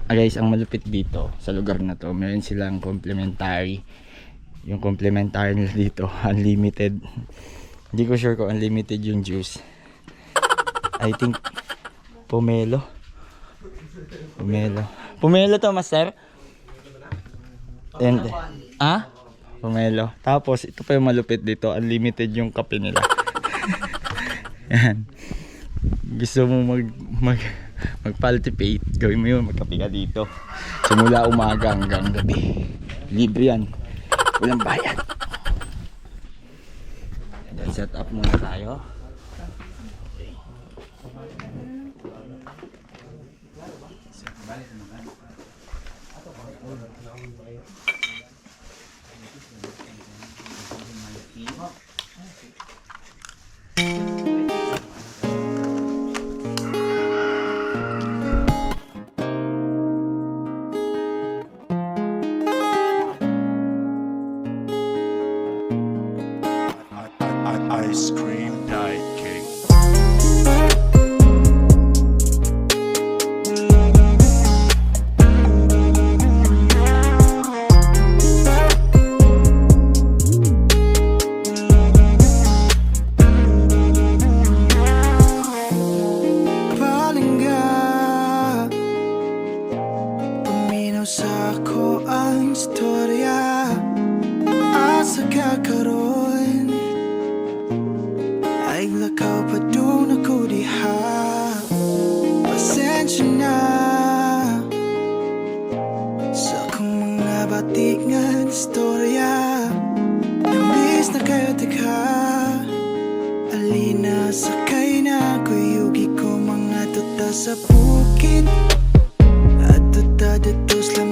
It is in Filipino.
Guys, ang malupit dito sa lugar na to, meron silang complimentary. Yung complimentary nila dito, unlimited. Hindi ko sure kung unlimited yung juice. I think pomelo. Pomelo to, master. And pomelo. Tapos ito pa yung malupit dito, unlimited yung kape nila. Yan. Gusto mo mag-palpate, gawin mo yun, magkape ka dito. Simula umaga hanggang gabi. Libre yan. Walang bayad. Then set up muna tayo. Ice cream night cake. Palingga, paminaw sa ako ang istorya. Asa kakaroon ay lakaw pa doon ako diha. Pasensya na sa akong mga batik nga istorya. Namiss na kayo tika, alina sakay na kuyugi ko mga tuta sa bukid. At tuta datos lang